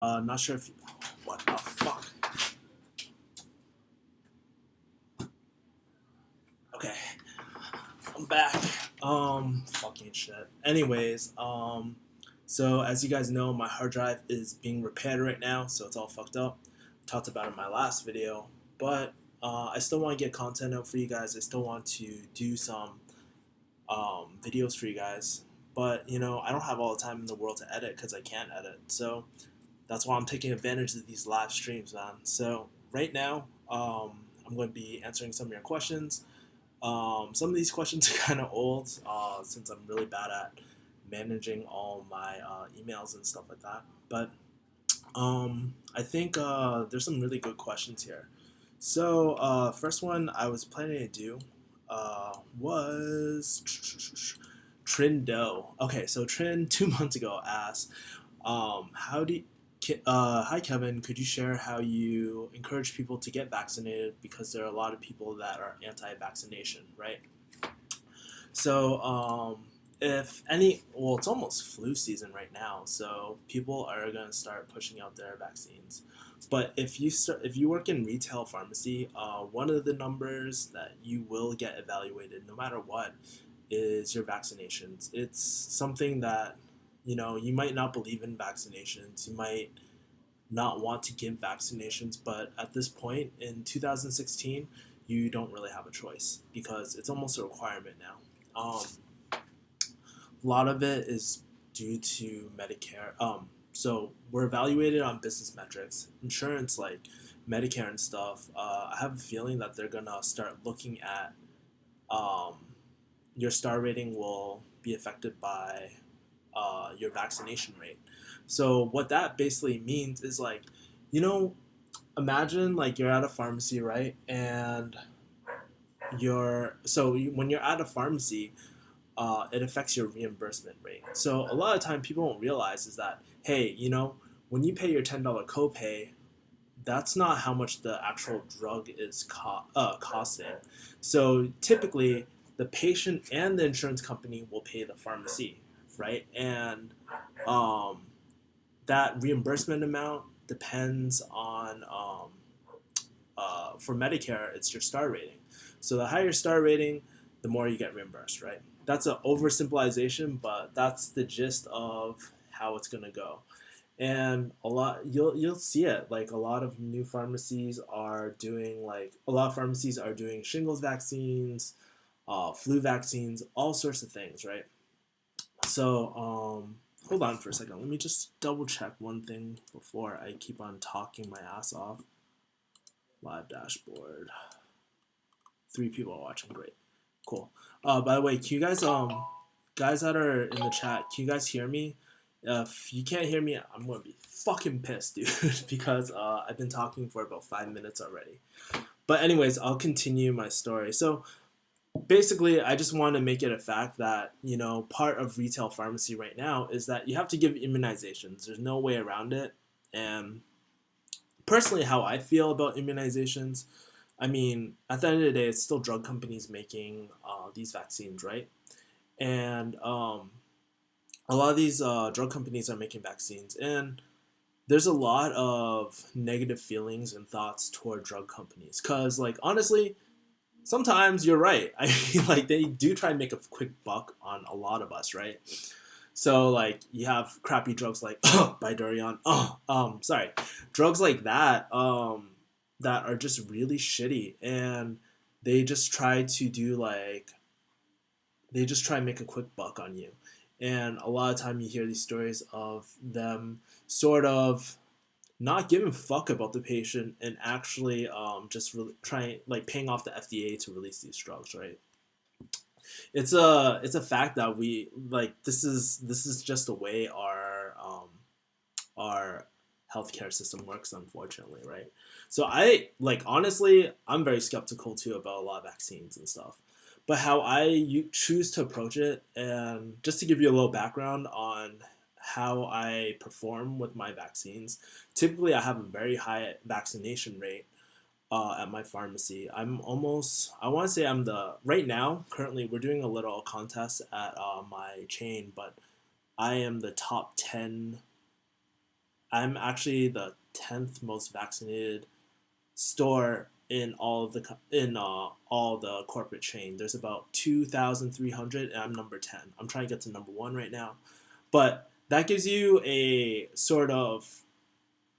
Not sure if you, what the fuck. Okay, I'm back. Fucking shit. Anyways, so as you guys know, my hard drive is being repaired right now, so it's all fucked up. Talked about it in my last video, but I still want to get content out for you guys. I still want to do some videos for you guys, but I don't have all the time in the world to edit because I can't edit. So that's why I'm taking advantage of these live streams, man. So right now, I'm going to be answering some of your questions. Some of these questions are kind of old since I'm really bad at managing all my emails and stuff like that. But I think there's some really good questions here. So first one I was planning to do was Trindo. Okay, so Trin 2 months ago asked, how do hi Kevin, could you share how you encourage people to get vaccinated because there are a lot of people that are anti-vaccination, right? So if any, well, it's almost flu season right now, so people are gonna start pushing out their vaccines. But if you work in retail pharmacy, one of the numbers that you will get evaluated no matter what is your vaccinations. It's something that you might not believe in vaccinations. You might not want to give vaccinations, but at this point in 2016, you don't really have a choice because it's almost a requirement now. A lot of it is due to Medicare. So we're evaluated on business metrics, insurance like Medicare and stuff. I have a feeling that they're gonna start looking at um, your star rating will be affected by your vaccination rate. So what that basically means is like, you know, imagine like you're at a pharmacy, right? And when you're at a pharmacy, it affects your reimbursement rate. So a lot of time people don't realize is that hey, when you pay your $10 copay, that's not how much the actual drug is costing. So typically, the patient and the insurance company will pay the pharmacy, right? And um, that reimbursement amount depends on for Medicare, it's your star rating. So the higher star rating, the more you get reimbursed, right? That's an oversimplification, but that's the gist of how it's gonna go. And you'll see it like a lot of pharmacies are doing shingles vaccines, flu vaccines, all sorts of things, right? So hold on for a second. Let me just double check one thing before I keep on talking my ass off. Live dashboard. 3 people are watching. Great, cool. By the way, can you guys that are in the chat, can you guys hear me? If you can't hear me, I'm gonna be fucking pissed, dude, because I've been talking for about 5 minutes already. But anyways, I'll continue my story. So basically, I just want to make it a fact that part of retail pharmacy right now is that you have to give immunizations. There's no way around it. And personally, how I feel about immunizations, I mean, at the end of the day, it's still drug companies making these vaccines, right? And a lot of these drug companies are making vaccines, and there's a lot of negative feelings and thoughts toward drug companies. Cause like honestly, sometimes you're right. I mean, like they do try and make a quick buck on a lot of us, right? So like you have crappy drugs like by Dorian. Sorry, drugs like that are just really shitty, and they just try to do like they just try and make a quick buck on you. And a lot of time you hear these stories of them sort of not giving a fuck about the patient and actually just really trying like paying off the FDA to release these drugs, right? It's a fact that we like this is just the way our healthcare system works, unfortunately, right? So I like honestly, I'm very skeptical too about a lot of vaccines and stuff. But how I choose to approach it, and just to give you a little background on how I perform with my vaccines, typically I have a very high vaccination rate at my pharmacy. I want to say right now, currently, we're doing a little contest at my chain, but I am the top 10 I'm actually the 10th most vaccinated store in all the corporate chain. There's about 2,300, and I'm number 10. I'm trying to get to number one right now, but that gives you a sort of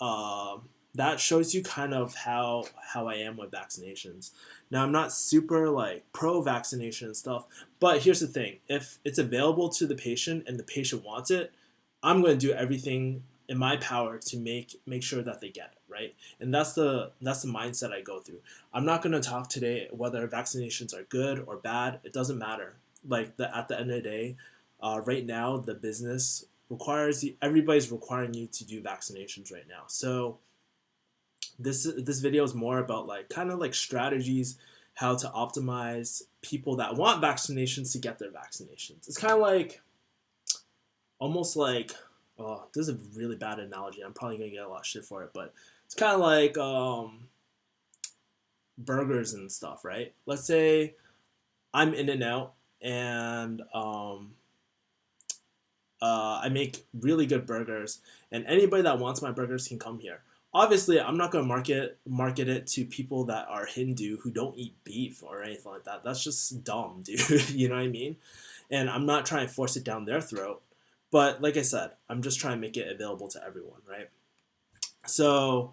uh, that shows you kind of how I am with vaccinations. Now I'm not super like pro vaccination and stuff, but here's the thing: if it's available to the patient and the patient wants it, I'm going to do everything in my power to make sure that they get it, right? And that's the mindset I go through. I'm not going to talk today whether vaccinations are good or bad. It doesn't matter. Like at the end of the day, right now the business requires everybody's requiring you to do vaccinations right now. So this video is more about like kind of like strategies how to optimize people that want vaccinations to get their vaccinations. It's kind of like almost like, oh, this is a really bad analogy. I'm probably gonna get a lot of shit for it, but it's kind of like burgers and stuff, right? Let's say I'm In and Out and I make really good burgers, and anybody that wants my burgers can come here. Obviously, I'm not gonna market it to people that are Hindu who don't eat beef or anything like that. That's just dumb, dude. You know what I mean? And I'm not trying to force it down their throat. But like I said, I'm just trying to make it available to everyone, right? So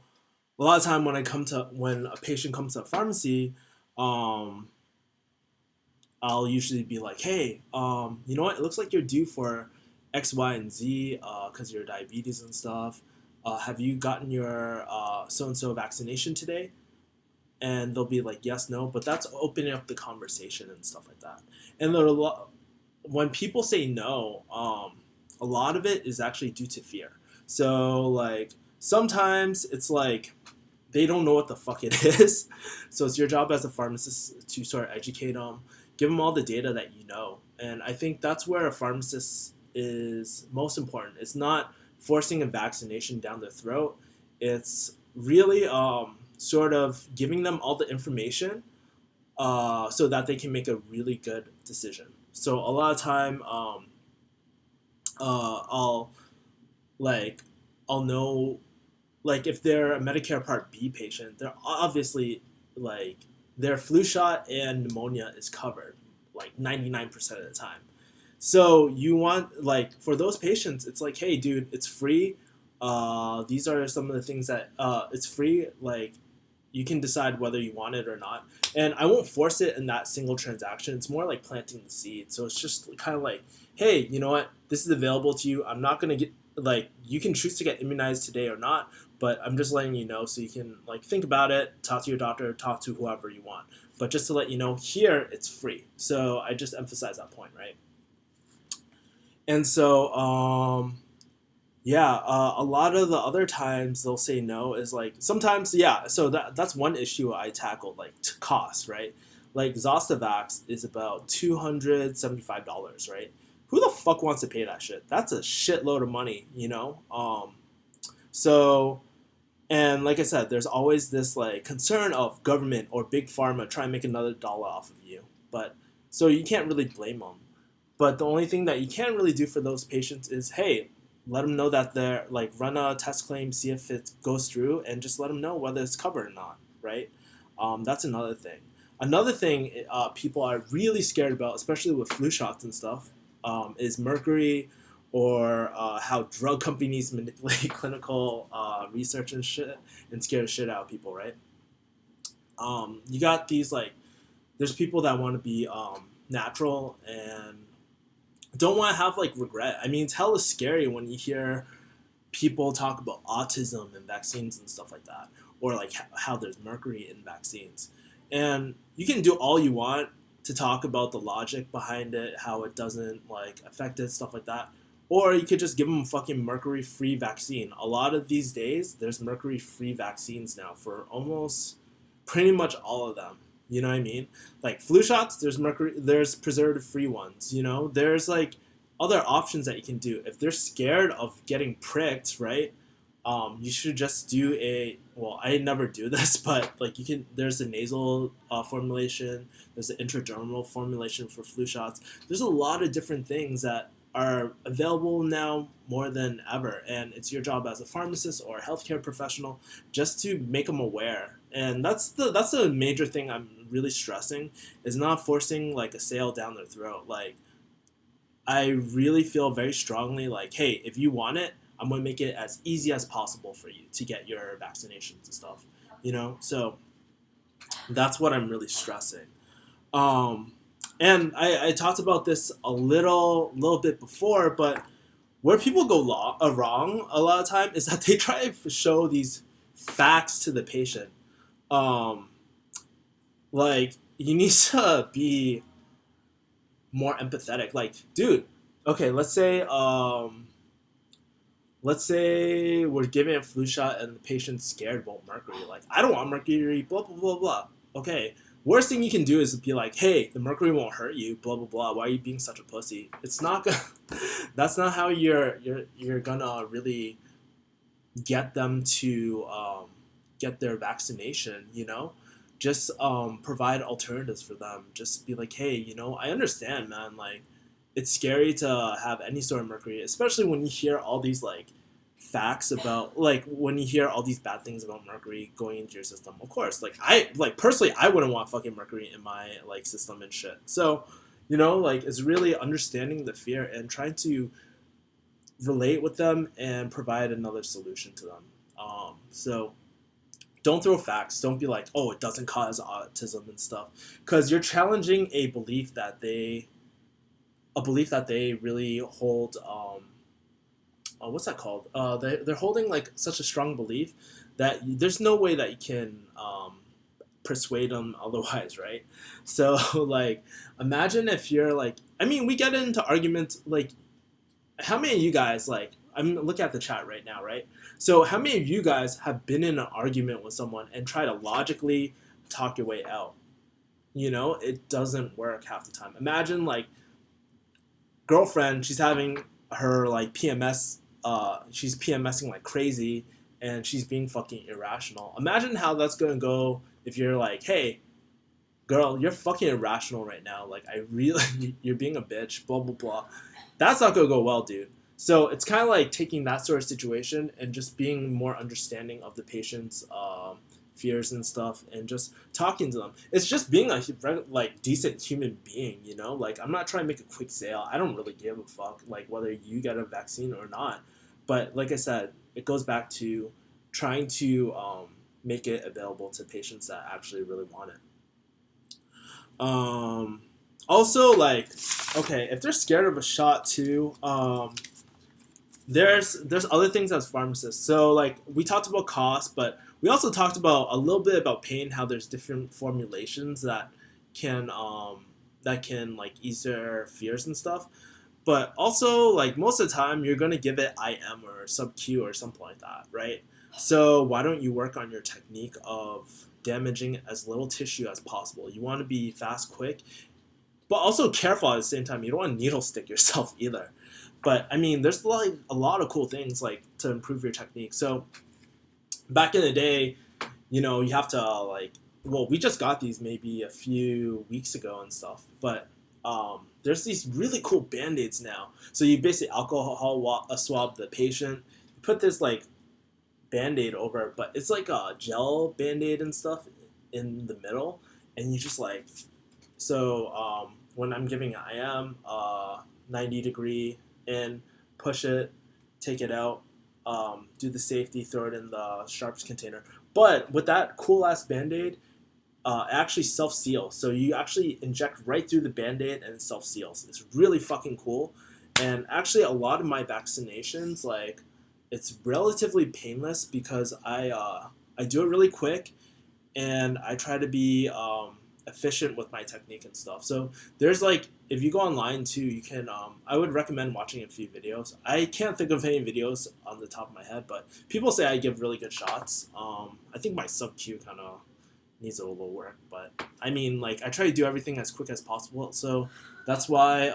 a lot of time when a patient comes to a pharmacy, um, I'll usually be like, hey, you know what? It looks like you're due for X, Y, and Z because of your diabetes and stuff. Have you gotten your so and so vaccination today? And they'll be like, yes, no, but that's opening up the conversation and stuff like that. And when people say no, a lot of it is actually due to fear. So like sometimes it's like they don't know what the fuck it is. So it's your job as a pharmacist to sort of educate them, give them all the data that you know. And I think that's where a pharmacist is most important. It's not forcing a vaccination down their throat. It's really sort of giving them all the information so that they can make a really good decision. So a lot of time, I'll like I'll know like if they're a Medicare Part B patient, they're obviously like their flu shot and pneumonia is covered like 99% of the time. So you want like for those patients, it's like, hey, dude, it's free. These are some of the things that it's free. Like you can decide whether you want it or not. And I won't force it in that single transaction. It's more like planting the seed. So it's just kind of like, hey, you know what? This is available to you. I'm not gonna get like you can choose to get immunized today or not, but I'm just letting you know so you can like think about it, talk to your doctor, talk to whoever you want. But just to let you know, here it's free. So I just emphasize that point, right? And so yeah, a lot of the other times they'll say no is like sometimes yeah. So that's one issue I tackled like cost, right? Like Zostavax is about $275, right? Who the fuck wants to pay that shit? That's a shitload of money, you know. So and like I said, there's always this like concern of government or big pharma trying to make another dollar off of you, but so you can't really blame them. But the only thing that you can really do for those patients is, hey, let them know that they're like run a test claim, see if it goes through, and just let them know whether it's covered or not, right? That's another thing. Another thing people are really scared about, especially with flu shots and stuff, is mercury or how drug companies manipulate clinical research and shit and scare the shit out of people, right? You got these like, there's people that want to be natural and don't want to have like regret. I mean, it's hella scary when you hear people talk about autism and vaccines and stuff like that, or like how there's mercury in vaccines. And you can do all you want to talk about the logic behind it, how it doesn't like affect it, stuff like that. Or you could just give them a fucking mercury-free vaccine. A lot of these days, there's mercury-free vaccines now for almost pretty much all of them. You know what I mean? Like flu shots, there's preservative-free ones. You know, there's like other options that you can do. If they're scared of getting pricked, right? You should just do well, I never do this, but like you can, there's a nasal formulation, there's an intradermal formulation for flu shots. There's a lot of different things that are available now more than ever, and it's your job as a pharmacist or a healthcare professional just to make them aware. And that's the major thing I'm really stressing, is not forcing like a sale down their throat. Like, I really feel very strongly like, hey, if you want it, I'm going to make it as easy as possible for you to get your vaccinations and stuff, So that's what I'm really stressing. Um, and I talked about this a little bit before, but where people go wrong a lot of time is that they try to show these facts to the patient. Um, like, you need to be more empathetic. Like, dude, okay, let's say we're giving a flu shot and the patient's scared about mercury. Like, I don't want mercury, blah, blah, blah, blah. Okay. Worst thing you can do is be like, hey, the mercury won't hurt you, blah, blah, blah. Why are you being such a pussy? It's not gonna, that's not how you're gonna really get them to get their vaccination. Just provide alternatives for them. Just be like, hey, I understand, man. Like, it's scary to have any sort of mercury, especially when you hear all these like facts about, like, when you hear all these bad things about mercury going into your system. Of course, like, I like personally, I wouldn't want fucking mercury in my like system and shit. So, like, it's really understanding the fear and trying to relate with them and provide another solution to them. So don't throw facts. Don't be like, oh, it doesn't cause autism and stuff, because you're challenging a belief that they really hold. What's that called? They're holding like such a strong belief that there's no way that you can persuade them otherwise, right? So like, imagine if you're like, I mean, we get into arguments like, how many of you guys, like, I'm looking at the chat right now, right? So how many of you guys have been in an argument with someone and try to logically talk your way out? It doesn't work half the time. Imagine like, girlfriend, she's having her like PMS, she's PMSing like crazy, and she's being fucking irrational. Imagine how that's gonna go if you're like, hey, girl, you're fucking irrational right now. Like, I really, you're being a bitch, blah, blah, blah. That's not going to go well, dude. So it's kind of like taking that sort of situation and just being more understanding of the patient's fears and stuff, and just talking to them. It's just being a like decent human being, Like, I'm not trying to make a quick sale. I don't really give a fuck like whether you get a vaccine or not. But like I said, it goes back to trying to make it available to patients that actually really want it. Also, like, okay, if they're scared of a shot too, there's other things as pharmacists. So like, we talked about cost, but we also talked about a little bit about pain, how there's different formulations can that can like ease their fears and stuff. But also, like, most of the time you're gonna give it IM or sub Q or something like that, right? So why don't you work on your technique of damaging as little tissue as possible? You want to be fast, quick, but also careful at the same time. You don't want to needle stick yourself either. But I mean, there's like a lot of cool things like to improve your technique. So back in the day, you have to like, well, we just got these maybe a few weeks ago and stuff, but there's these really cool band-aids now. So you basically alcohol swab the patient, you put this like band-aid over it, but it's like a gel band-aid and stuff in the middle, and you just like, so when I'm giving it, I am 90-degree in, push it, take it out, do the safety, throw it in the sharps container. But with that cool ass band-aid, it actually self-seals. So you actually inject right through the band-aid and it self-seals. It's really fucking cool. And actually, a lot of my vaccinations, like, it's relatively painless because I do it really quick, and I try to be efficient with my technique and stuff. So there's like, if you go online too, you can, I would recommend watching a few videos. I can't think of any videos on the top of my head, but people say I give really good shots. I think my sub Q kind of needs a little work, but I mean, like, I try to do everything as quick as possible. So that's why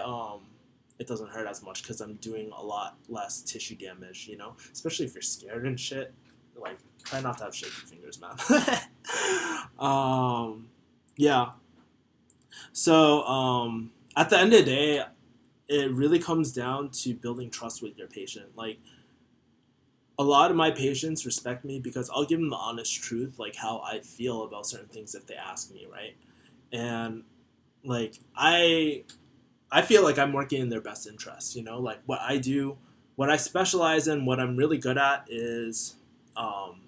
it doesn't hurt as much, because I'm doing a lot less tissue damage, especially if you're scared and shit. Like, try not to have shaky fingers, man. Yeah. So at the end of the day, it really comes down to building trust with your patient. Like, a lot of my patients respect me because I'll give them the honest truth, like how I feel about certain things if they ask me, right? And like I feel like I'm working in their best interest. You know, like what I do, what I specialize in, what I'm really good at is um,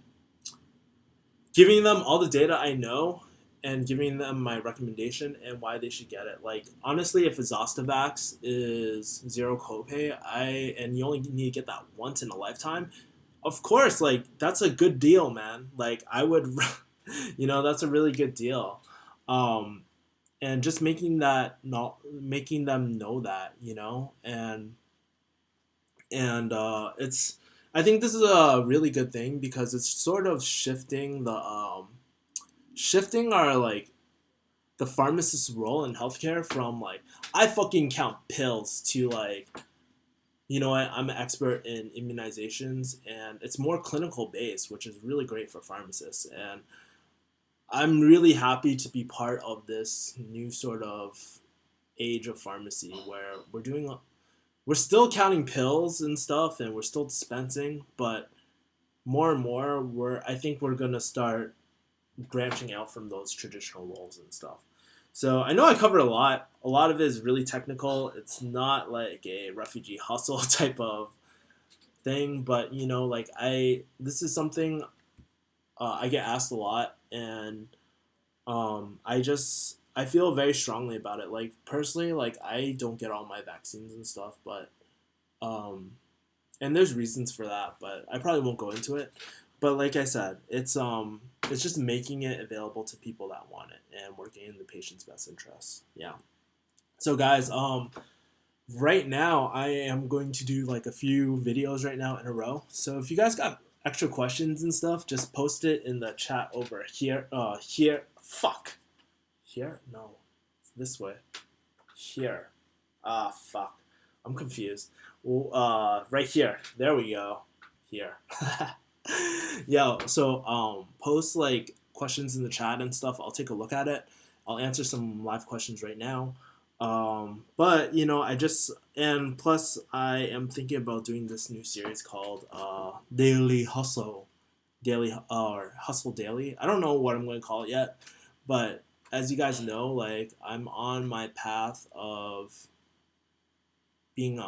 giving them all the data I know and giving them my recommendation and why they should get it. Like honestly, if Zostavax is zero copay, and you only need to get that once in a lifetime, of course, like that's a good deal, man. Like I would, that's a really good deal. Um, and just making that not making them know that, it's I think this is a really good thing because it's sort of shifting our like the pharmacist's role in healthcare from like I fucking count pills to like I'm an expert in immunizations, and it's more clinical based, which is really great for pharmacists. And I'm really happy to be part of this new sort of age of pharmacy where we're still counting pills and stuff and we're still dispensing, but more and more I think we're gonna start branching out from those traditional roles and stuff. So I know I covered a lot. A lot of it is really technical. It's not like a refugee hustle type of thing, but like this is something I get asked a lot, and I feel very strongly about it. Like personally, like I don't get all my vaccines and stuff, but um, and there's reasons for that, but I probably won't go into it. But like I said, it's just making it available to people that want it and working in the patient's best interests. Yeah. So guys, right now I am going to do like a few videos right now in a row. So if you guys got extra questions and stuff, just post it in the chat over here. Fuck. Here? No. It's this way. Here. Fuck. I'm confused. Well, right here. There we go. Here. Yo, so post like questions in the chat and stuff. I'll take a look at it. I'll answer some live questions right now. But I just and plus I am thinking about doing this new series called Daily Hustle, Daily or Hustle Daily. I don't know what I'm going to call it yet, but as you guys know, like I'm on my path of being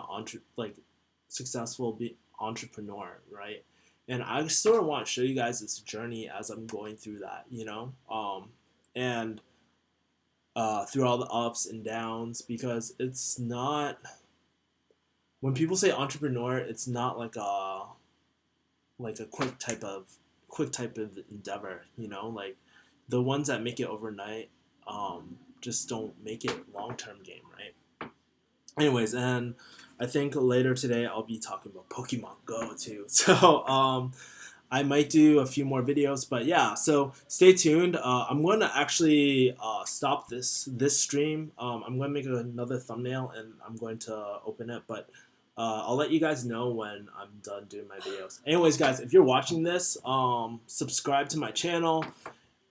successful entrepreneur, right? And I sort of want to show you guys this journey as I'm going through that, and through all the ups and downs, because it's not when people say entrepreneur, it's not like a quick type of endeavor, like the ones that make it overnight just don't make it long-term game, right? Anyways, and I think later today I'll be talking about Pokemon Go too. So I might do a few more videos, but yeah. So stay tuned. I'm going to actually stop this stream. I'm going to make another thumbnail and I'm going to open it, but I'll let you guys know when I'm done doing my videos. Anyways, guys, if you're watching this, subscribe to my channel.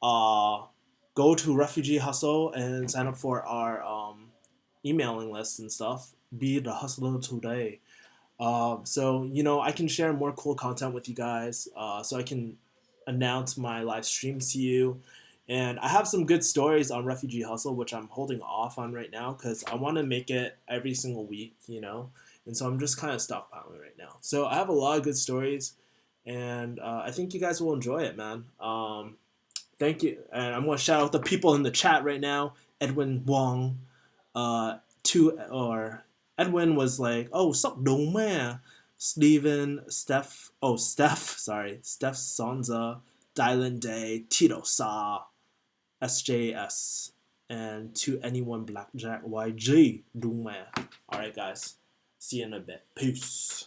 Go to Refugee Hustle and sign up for our emailing list and stuff. Be the hustler today. So I can share more cool content with you guys. So I can announce my live streams to you, and I have some good stories on Refugee Hustle, which I'm holding off on right now because I want to make it every single week, and so I'm just kind of stockpiling right now. So I have a lot of good stories, and I think you guys will enjoy it, man. Thank you, and I'm gonna shout out the people in the chat right now. Edwin Wong, Edwin was like, "Oh, sup, dong man." Steven, Steph Sonza, Dylan Day, Tito Sa, SJS, and to anyone Blackjack YG, dong man. All right, guys, see you in a bit. Peace.